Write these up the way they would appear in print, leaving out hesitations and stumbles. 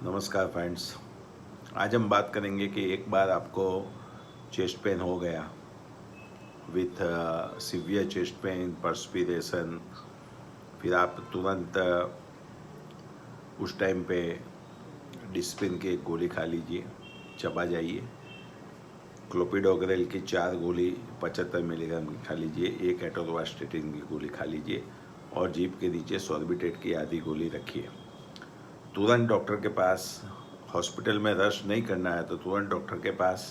नमस्कार फ्रेंड्स। आज हम बात करेंगे कि एक बार आपको चेस्ट पेन हो गया with severe chest pain, perspiration, फिर आप तुरंत उस टाइम पे डिस्पिन की एक गोली खा लीजिए, चबा जाइए। क्लोपिडोग्रेल की 4 गोली 75 मिलीग्राम की खा लीजिए, एक एटोरवास्टेटिन की गोली खा लीजिए और जीभ के नीचे सॉर्बिटेट की आधी गोली रखिए। तुरंत डॉक्टर के पास, हॉस्पिटल में रश नहीं करना है तो तुरंत डॉक्टर के पास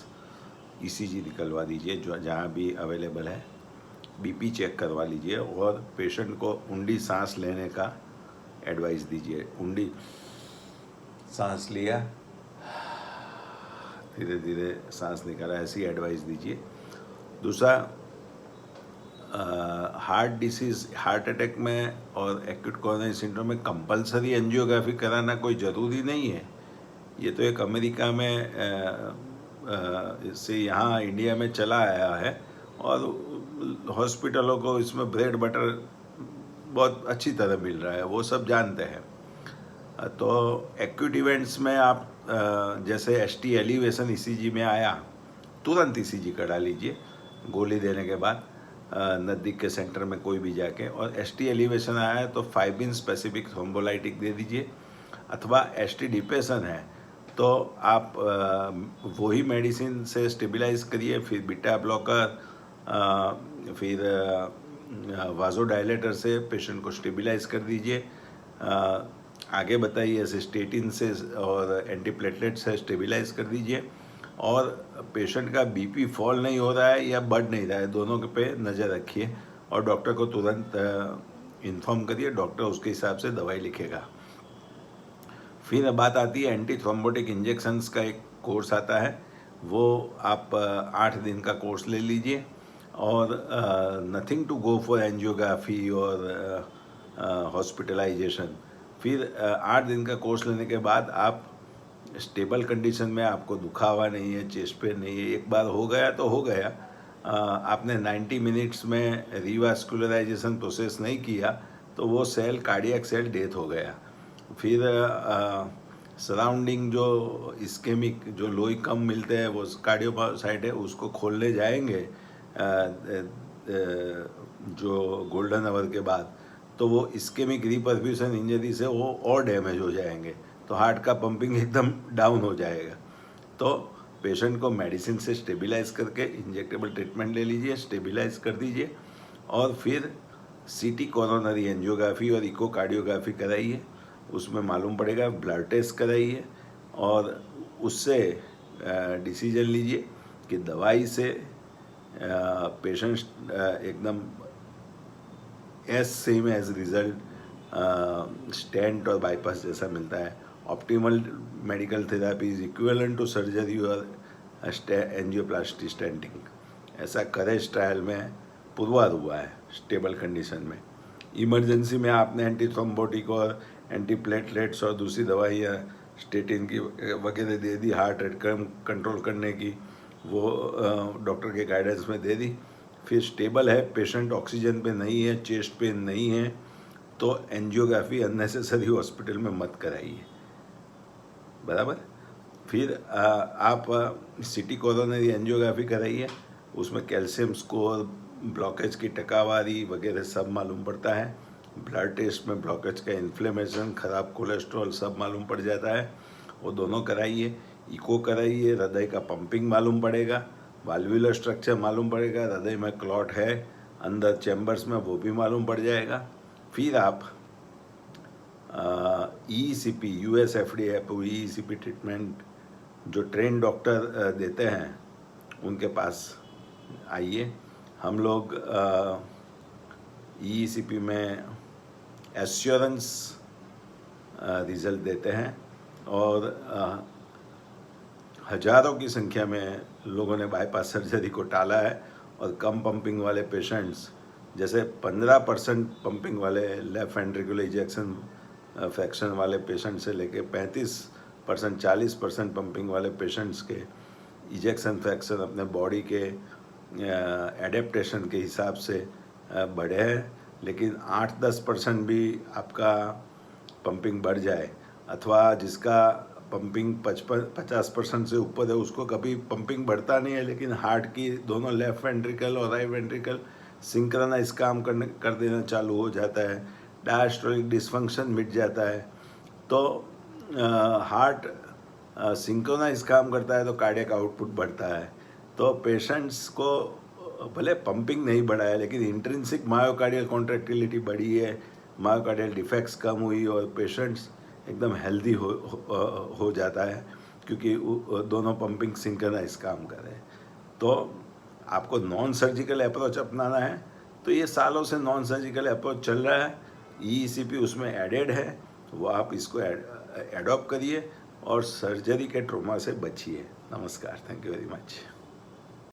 ईसीजी निकलवा दीजिए, जो जहाँ भी अवेलेबल है। बीपी चेक करवा लीजिए और पेशेंट को ऊंडी सांस लेने का एडवाइस दीजिए। ऊंडी सांस लिया, धीरे धीरे सांस निकाला, ऐसी एडवाइस दीजिए। दूसरा, हार्ट डिसीज़, हार्ट अटैक में और एक्यूट कोरोनरी सिंड्रोम में कंपलसरी एंजियोग्राफी कराना कोई ज़रूरी नहीं है। ये तो एक अमेरिका में से यहाँ इंडिया में चला आया है और हॉस्पिटलों को इसमें ब्रेड बटर बहुत अच्छी तरह मिल रहा है, वो सब जानते हैं। तो एक्यूट इवेंट्स में आप जैसे एसटी एलिवेशन ईसीजी में आया, तुरंत ईसीजी करा लीजिए गोली देने के बाद, नज़दीक के सेंटर में कोई भी जाके। और एसटी एलिवेशन आया है तो फाइबिन स्पेसिफिक थ्रोम्बोलाइटिक दे दीजिए, अथवा एसटी डिप्रेशन है तो आप वही मेडिसिन से स्टेबलाइज करिए, फिर बीटा ब्लॉकर, फिर वाजोडायलेटर से पेशेंट को स्टेबलाइज कर दीजिए। आगे बताइए, ऐसे स्टेटिन से और एंटीप्लेटलेट से स्टेबलाइज कर दीजिए। और पेशेंट का बीपी फॉल नहीं हो रहा है या बढ़ नहीं रहा है, दोनों के पे नज़र रखिए और डॉक्टर को तुरंत इन्फॉर्म करिए, डॉक्टर उसके हिसाब से दवाई लिखेगा। फिर बात आती है एंटी थ्रोम्बोटिक इंजेक्शंस का एक कोर्स आता है, वो आप 8 दिन का कोर्स ले लीजिए। और nothing to go for angiography और हॉस्पिटलाइजेशन। फिर 8 दिन का कोर्स लेने के बाद आप स्टेबल कंडीशन में, आपको दुखावा नहीं है, चेस्ट पेन नहीं है, एक बार हो गया तो हो गया। आपने 90 मिनट्स में रिवास्कुलराइजेशन प्रोसेस नहीं किया तो वो सेल, कार्डियक सेल, डेथ हो गया। फिर सराउंडिंग जो इस्केमिक, जो लोई कम मिलते हैं, वो कार्डियोसाइट है, उसको खोलने जाएंगे जो गोल्डन आवर के बाद, तो वो इस्केमिक रिपरफ्यूजन इंजरी से वो और डैमेज हो जाएंगे, तो हार्ट का पंपिंग एकदम डाउन हो जाएगा। तो पेशेंट को मेडिसिन से स्टेबलाइज करके इंजेक्टेबल ट्रीटमेंट ले लीजिए, स्टेबलाइज कर दीजिए। और फिर सीटी कोरोनरी एंजियोग्राफी और इकोकार्डियोग्राफी कराइए, उसमें मालूम पड़ेगा। ब्लड टेस्ट कराइए और उससे डिसीजन लीजिए कि दवाई से पेशेंट एकदम as same as result stent और बाईपास जैसा मिलता है। Optimal medical therapy is equivalent to surgery और एंजियोप्लास्टी स्टेंटिंग, ऐसा करेज ट्रायल में पुरवार हुआ है स्टेबल कंडीशन में। इमरजेंसी में आपने एंटी थ्रोम्बोटिक और एंटी प्लेटलेट्स और दूसरी दवाइयाँ स्टेटिन की वगैरह दे दी, हार्ट रेट कंट्रोल करने की, वो डॉक्टर के गाइडेंस में दे दी। फिर स्टेबल है पेशेंट, ऑक्सीजन पे नहीं है, चेस्ट पेन नहीं है, तो एंजियोग्राफी अननेसेसरी हॉस्पिटल में मत कराइए, बराबर। फिर आप सिटी कोरोनरी एंजियोग्राफी कराइए, उसमें कैल्शियम स्कोर, ब्लॉकेज की टकावारी वगैरह सब मालूम पड़ता है। ब्लड टेस्ट में ब्लॉकेज का इन्फ्लेमेशन, ख़राब कोलेस्ट्रॉल सब मालूम पड़ जाता है, वो दोनों कराइए। इको कराइए, हृदय का पंपिंग मालूम पड़ेगा, वाल्वुलर स्ट्रक्चर मालूम पड़ेगा, हृदय में क्लॉट है अंदर चैम्बर्स में, वो भी मालूम पड़ जाएगा। फिर आप ECP, US FDA approve ECP treatment जो ट्रेन डॉक्टर देते हैं उनके पास आइए। हम लोग ECP में एश्योरेंस रिजल्ट देते हैं और हजारों की संख्या में लोगों ने बाईपास सर्जरी को टाला है। और कम पंपिंग वाले पेशेंट्स, जैसे 15% पंपिंग वाले लेफ्ट वेंट्रिकुलर इजेक्शन फ्रैक्शन वाले पेशेंट से लेके 35%, 40% पंपिंग वाले पेशेंट्स के इजेक्शन फ्रैक्शन अपने बॉडी के एडेप्टेशन के हिसाब से बढ़े हैं। लेकिन 8-10% भी आपका पंपिंग बढ़ जाए, अथवा जिसका पंपिंग 50% से ऊपर है उसको कभी पंपिंग बढ़ता नहीं है, लेकिन हार्ट की दोनों लेफ्ट वेंट्रिकल और राइट वेंट्रिकल सिंक्रोनाइज काम कर देना चालू हो जाता है, डायस्टोलिक डिसफंक्शन मिट जाता है। तो हार्ट सिंक्रोनाइज काम करता है तो कार्डियक आउटपुट बढ़ता है। तो पेशेंट्स को भले पंपिंग नहीं बढ़ा है लेकिन इंट्रिंसिक मायोकार्डियल कॉन्ट्रैक्टिलिटी बढ़ी है, मायोकार्डियल डिफेक्ट्स कम हुई और पेशेंट्स एकदम हेल्दी हो जाता है, क्योंकि दोनों पंपिंग सिंक्रोनाइज काम कर रहे हैं। तो आपको नॉन सर्जिकल अप्रोच अपनाना है, तो ये सालों से नॉन सर्जिकल अप्रोच चल रहा है, ईईसीपी उसमें एडेड है, वो आप इसको एडॉप्ट करिए और सर्जरी के ट्रॉमा से बचिए। नमस्कार, थैंक यू वेरी मच।